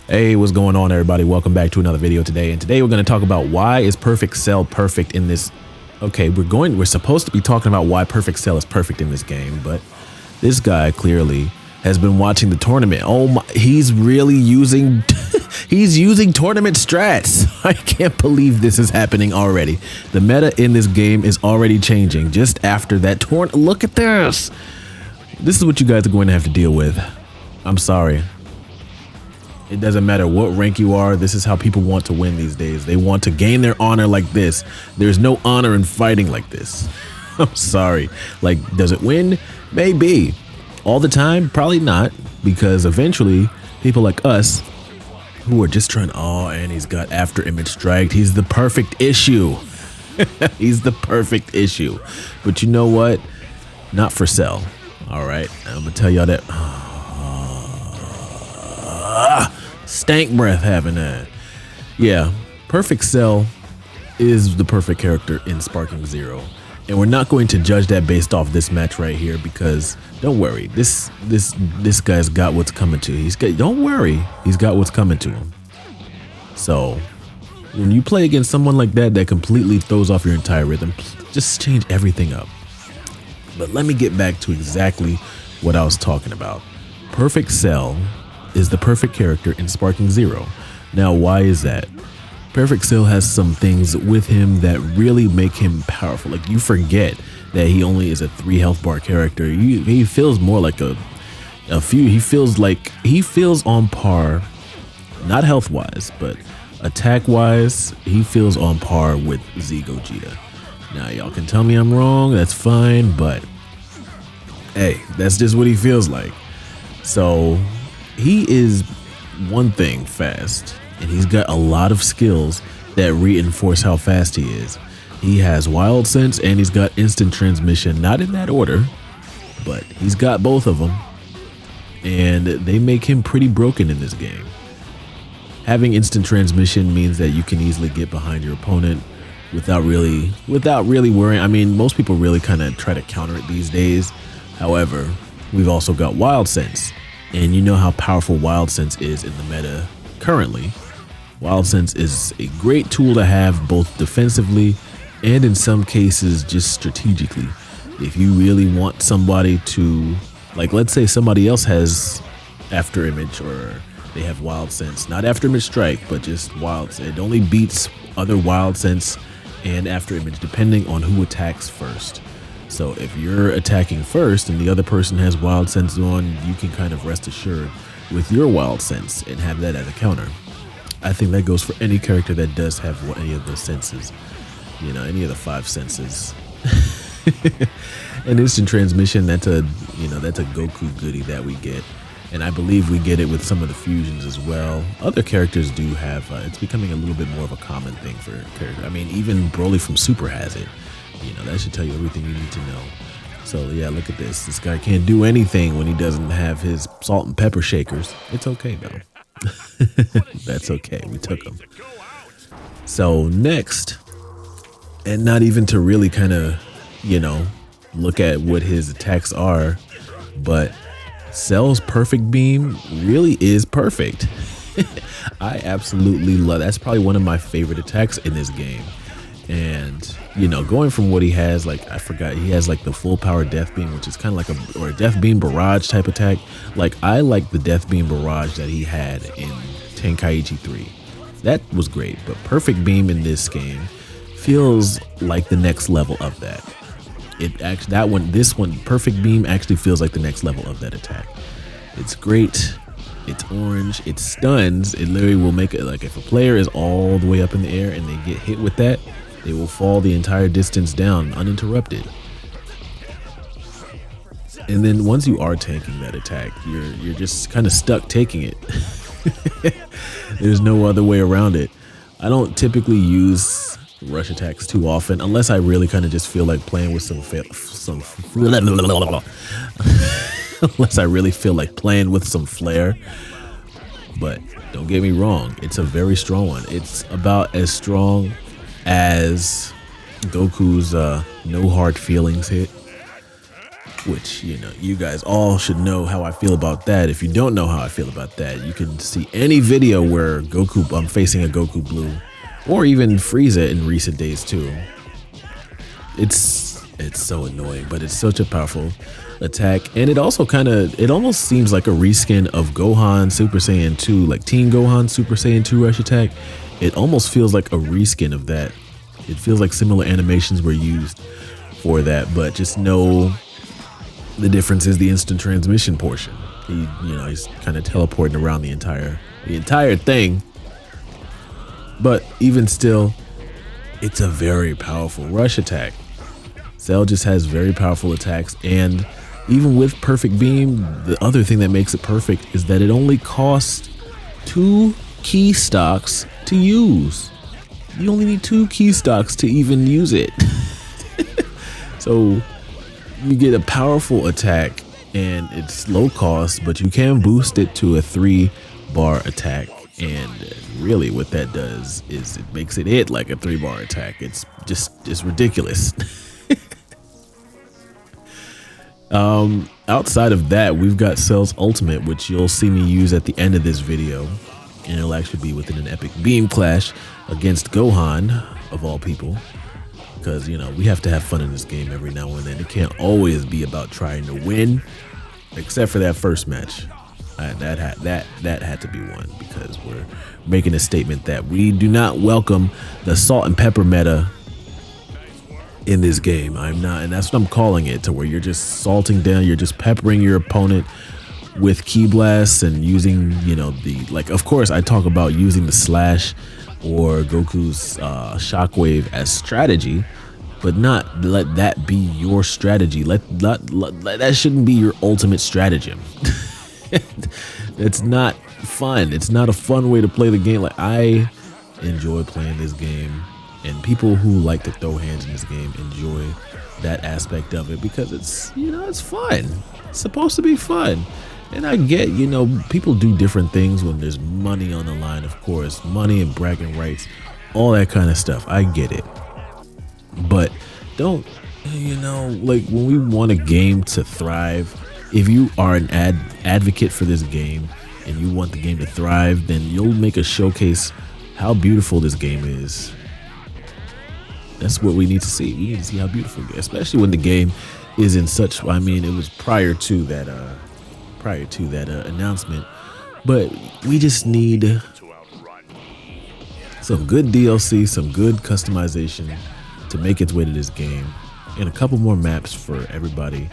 Hey, what's going on, everybody? Welcome back to another video today. And today we're going to talk about why is Perfect Cell perfect in this. Okay, we're supposed to be talking about why Perfect Cell is perfect in this game, but this guy clearly has been watching the tournament. Oh my, he's really using he's using tournament strats. I can't believe this is happening already. The meta in this game is already changing just after that tournament. Look at this. This is what you guys are going to have to deal with. I'm sorry. It doesn't matter what rank you are. This is how people want to win these days. They want to gain their honor like this. There's no honor in fighting like this. I'm sorry. Like, does it win? Maybe. All the time? Probably not. Because eventually, people like us who are just trying, oh, and he's got after image strike. He's the perfect issue. He's the perfect issue. But you know what? Not for Cell. All right. I'm going to tell y'all that. Stank breath having that. Yeah, Perfect Cell is the perfect character in Sparking Zero, and we're not going to judge that based off this match right here because don't worry, this guy's got what's coming to. Don't worry, he's got what's coming to him. So when you play against someone like that completely throws off your entire rhythm, just change everything up. But let me get back to exactly what I was talking about. Perfect Cell is the perfect character in Sparking Zero. Now, why is that? Perfect Cell has some things with him that really make him powerful. Like, you forget that he only is a 3 health bar character. He feels more like a few. He feels on par, not health wise, but attack wise. He feels on par with Z Gogeta. Now, y'all can tell me I'm wrong. That's fine, but hey, that's just what he feels like. So he is one thing fast, and he's got a lot of skills that reinforce how fast he is. He has Wild Sense and he's got Instant Transmission, not in that order, but he's got both of them, and they make him pretty broken in this game. Having Instant Transmission means that you can easily get behind your opponent without really worrying. I mean, most people really kind of try to counter it these days. However, we've also got Wild Sense. And you know how powerful Wild Sense is in the meta currently. Wild Sense is a great tool to have both defensively and in some cases just strategically. If you really want somebody to, like, let's say somebody else has after image or they have Wild Sense, not after image strike, but just Wild Sense. It only beats other Wild Sense and after image depending on who attacks first. So if you're attacking first and the other person has Wild Sense on, you can kind of rest assured with your Wild Sense and have that as a counter. I think that goes for any character that does have any of those senses, you know, any of the 5 senses. And Instant Transmission, that's a Goku goodie that we get, and I believe we get it with some of the fusions as well. Other characters do have. It's becoming a little bit more of a common thing for characters. I mean, even Broly from Super has it. You know, that should tell you everything you need to know. So yeah, look at this. This guy can't do anything when he doesn't have his salt and pepper shakers. It's okay though. That's okay. We took him. So next, and not even to really kind of, you know, look at what his attacks are, but Cell's perfect beam really is perfect. I absolutely love. That's probably one of my favorite attacks in this game. And you know, going from what he has, like, I forgot, he has like the full power death beam, which is kind of like a death beam barrage type attack. Like, I like the death beam barrage that he had in Tenkaichi 3. That was great, but perfect beam in this game feels like the next level of that. This one, perfect beam actually feels like the next level of that attack. It's great. It's orange. It stuns. It literally will make it like if a player is all the way up in the air and they get hit with that, they will fall the entire distance down uninterrupted. And then once you are tanking that attack, you're just kind of stuck taking it. There's no other way around it. I don't typically use rush attacks too often unless I really kind of just feel like playing with unless I really feel like playing with some flair. But don't get me wrong, it's a very strong one. It's about as strong as Goku's no hard feelings hit. which, you know, you guys all should know how I feel about that. If you don't know how I feel about that, you can see any video where I'm facing a Goku Blue, or even Frieza in recent days too. It's so annoying, but it's such a powerful attack. And it also it almost seems like a reskin of Gohan Super Saiyan 2, like Teen Gohan Super Saiyan 2 rush attack. It almost feels like a reskin of that. It feels like similar animations were used for that, but just know the difference is the instant transmission portion. He's kind of teleporting around the entire thing. But even still, it's a very powerful rush attack. Cell just has very powerful attacks, and even with Perfect Beam, the other thing that makes it perfect is that it only costs 2 key stocks to use. You only need 2 key stocks to even use it. So you get a powerful attack, and it's low cost, but you can boost it to a 3-bar attack. And really what that does is it makes it hit like a 3-bar attack. It's ridiculous. Outside of that, we've got Cell's ultimate, which you'll see me use at the end of this video, and it'll actually be within an epic beam clash against Gohan, of all people. Because, you know, we have to have fun in this game every now and then. It can't always be about trying to win, except for that first match. That had to be won, because we're making a statement that we do not welcome the salt and pepper meta in this game. I'm not, and that's what I'm calling it, to where you're just salting down, you're just peppering your opponent with key blasts and using, you know, of course I talk about using the slash or Goku's shockwave as strategy, but not let that be your strategy. That shouldn't be your ultimate stratagem. It's not fun. It's not a fun way to play the game. Like, I enjoy playing this game, and people who like to throw hands in this game enjoy that aspect of it, because it's, you know, it's fun. It's supposed to be fun. And I get, you know, people do different things when there's money on the line, of course, money and bragging rights, all that kind of stuff. I get it. But don't, you know, like, when we want a game to thrive, if you are an advocate for this game and you want the game to thrive, then you'll make a showcase how beautiful this game is. That's what we need to see. We need to see how beautiful it is, especially when the game is in such, I mean, it was prior to that announcement, but we just need some good DLC, some good customization to make its way to this game, and a couple more maps for everybody.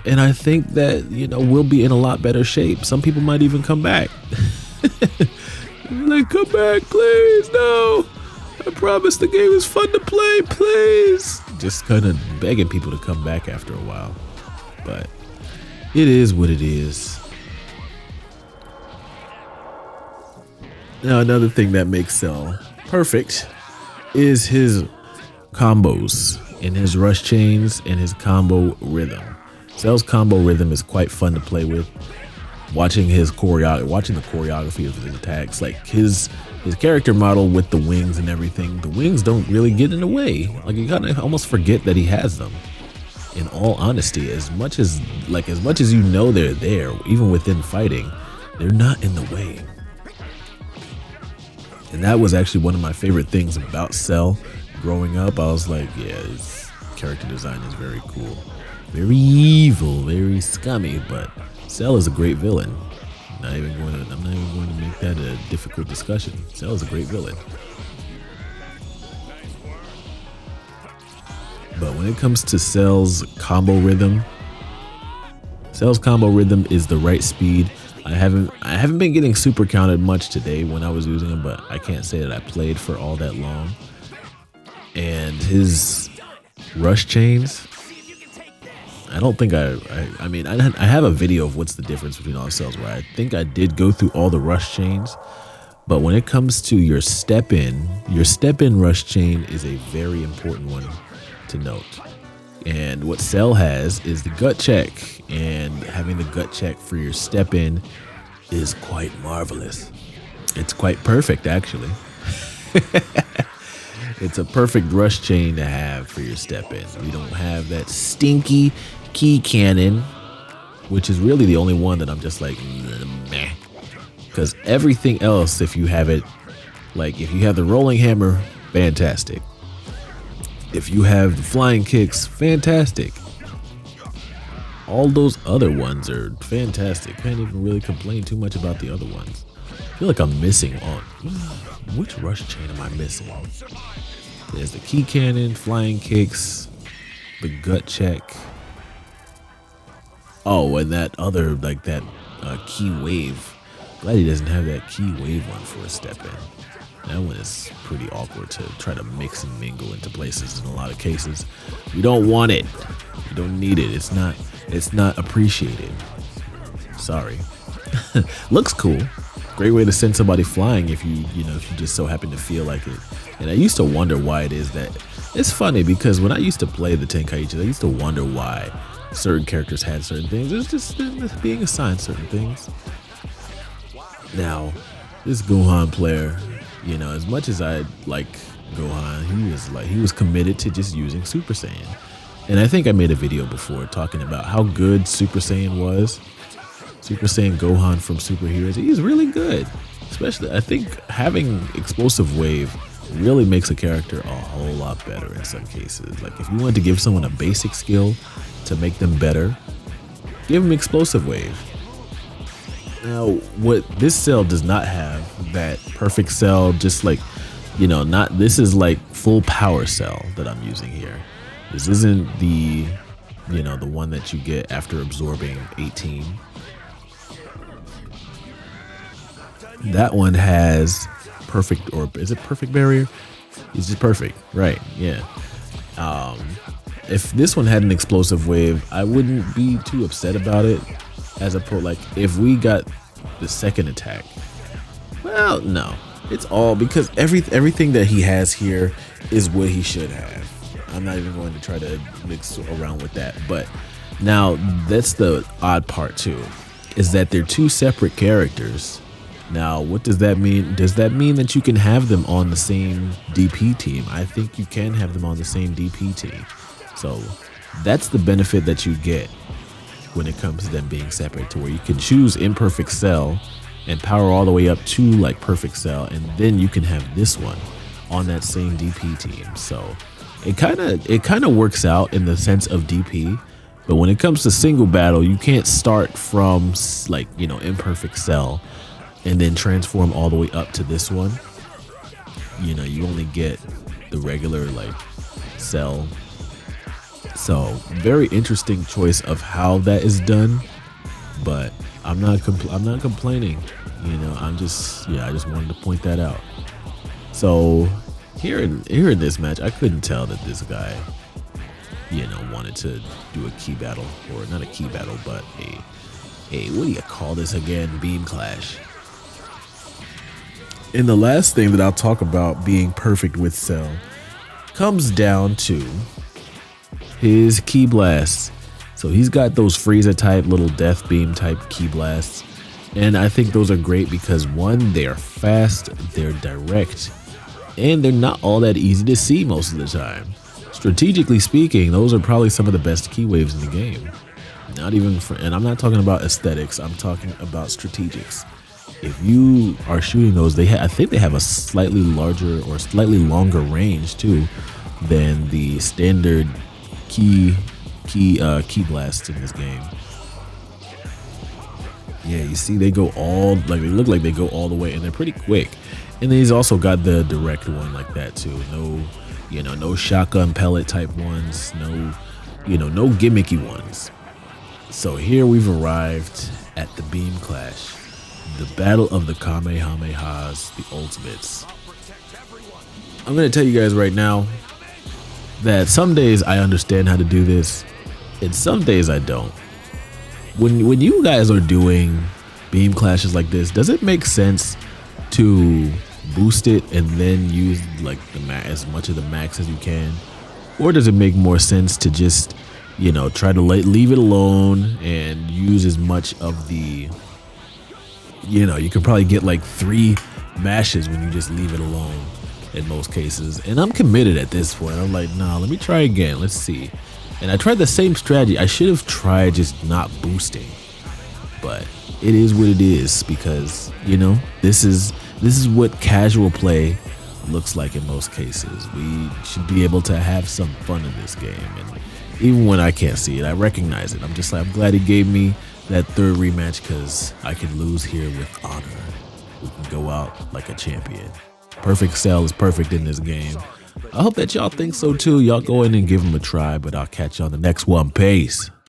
And I think that, you know, we'll be in a lot better shape. Some people might even come back. Like, come back, please. No, I promise the game is fun to play, please. Just kind of begging people to come back after a while. But it is what it is. Now, another thing that makes Cell perfect is his combos and his rush chains and his combo rhythm. Cell's combo rhythm is quite fun to play with. Watching the choreography of his attacks, like his character model with the wings and everything, the wings don't really get in the way. Like, you gotta almost forget that he has them. In all honesty, as much as you know they're there, even within fighting, they're not in the way. And that was actually one of my favorite things about Cell growing up. I was like, yeah, his character design is very cool. Very evil, very scummy, but Cell is a great villain. I'm not even going to make that a difficult discussion. Cell is a great villain. But when it comes to Cell's combo rhythm is the right speed. I haven't been getting super counted much today when I was using him, but I can't say that I played for all that long. And his rush chains, I don't think I have a video of what's the difference between all Cells, where I think I did go through all the rush chains. But when it comes to your step in rush chain is a very important one to note. And what Cell has is the gut check, and having the gut check for your step in is quite marvelous. It's quite perfect, actually. It's a perfect rush chain to have for your step in. We don't have that stinky key cannon, which is really the only one that I'm just like, meh. Because everything else, if you have it, like if you have the rolling hammer, fantastic. If you have the flying kicks, fantastic. All those other ones are fantastic. Can't even really complain too much about the other ones. I feel like I'm missing on, which rush chain am I missing? There's the key cannon, flying kicks, the gut check. Oh, and that other, like that key wave. Glad he doesn't have that key wave one for a step in. That one is pretty awkward to try to mix and mingle into places in a lot of cases. You don't want it. You don't need it. It's not appreciated. Sorry. Looks cool. Great way to send somebody flying if you just so happen to feel like it. And I used to wonder why it is that. It's funny because when I used to play the Tenkaichi, I used to wonder why certain characters had certain things. It's just being assigned certain things. Now, this Gohan player, as much as I like Gohan, he was committed to just using Super Saiyan. And I think I made a video before talking about how good Super Saiyan was. Super Saiyan Gohan from Super Heroes, he's really good. Especially, I think having Explosive Wave really makes a character a whole lot better in some cases. Like if you wanted to give someone a basic skill to make them better, give them Explosive Wave. Now, what this cell does not have, that perfect cell, just like, this is like full power cell that I'm using here. This isn't the one that you get after absorbing 18. That one has perfect, or is it perfect barrier? It's just perfect, right? Yeah. If this one had an explosive wave, I wouldn't be too upset about it. As opposed, like if we got the second attack, well, no, it's all because everything that he has here is what he should have. I'm not even going to try to mix around with that. But now that's the odd part too, is that they're two separate characters. Now, what does that mean? Does that mean that you can have them on the same DP team? I think you can have them on the same DP team. So that's the benefit that you get when it comes to them being separate, to where you can choose Imperfect Cell and power all the way up to like Perfect Cell, and then you can have this one on that same DP team. So it kind of works out in the sense of DP, but when it comes to single battle, you can't start from like Imperfect Cell and then transform all the way up to this one. You only get the regular like cell. So very interesting choice of how that is done, but I'm not complaining. I just wanted to point that out. So here in this match, I couldn't tell that this guy, wanted to do a key battle, or not a key battle, but a what do you call this again? Beam clash. And the last thing that I'll talk about being perfect with Cell comes down to his key blasts. So he's got those Frieza type little death beam type key blasts, and I think those are great because one, they are fast, they're direct, and they're not all that easy to see most of the time. Strategically speaking, those are probably some of the best key waves in the game. And I'm not talking about aesthetics, I'm talking about strategics. If you are shooting those, I think they have a slightly larger or slightly longer range too than the standard key blasts in this game. Yeah, you see they look like they go all the way, and they're pretty quick. And then he's also got the direct one like that too. No shotgun pellet type ones, no gimmicky ones. So here we've arrived at the beam clash, the battle of the Kamehamehas, the ultimates. I'm gonna tell you guys right now that some days I understand how to do this, and some days I don't. When you guys are doing beam clashes like this, does it make sense to boost it and then use like as much of the max as you can, or does it make more sense to just try to leave it alone and use as much of the you could probably get like 3 mashes when you just leave it alone in most cases. And I'm committed at this point. I'm like, nah, let me try again. Let's see. And I tried the same strategy. I should have tried just not boosting, but it is what it is because, you know, this is what casual play looks like in most cases. We should be able to have some fun in this game. And even when I can't see it, I recognize it. I'm just like, I'm glad he gave me that third rematch because I can lose here with honor. We can go out like a champion. Perfect Cell is perfect in this game. I hope that y'all think so too. Y'all go in and give him a try, but I'll catch you on the next one. Peace.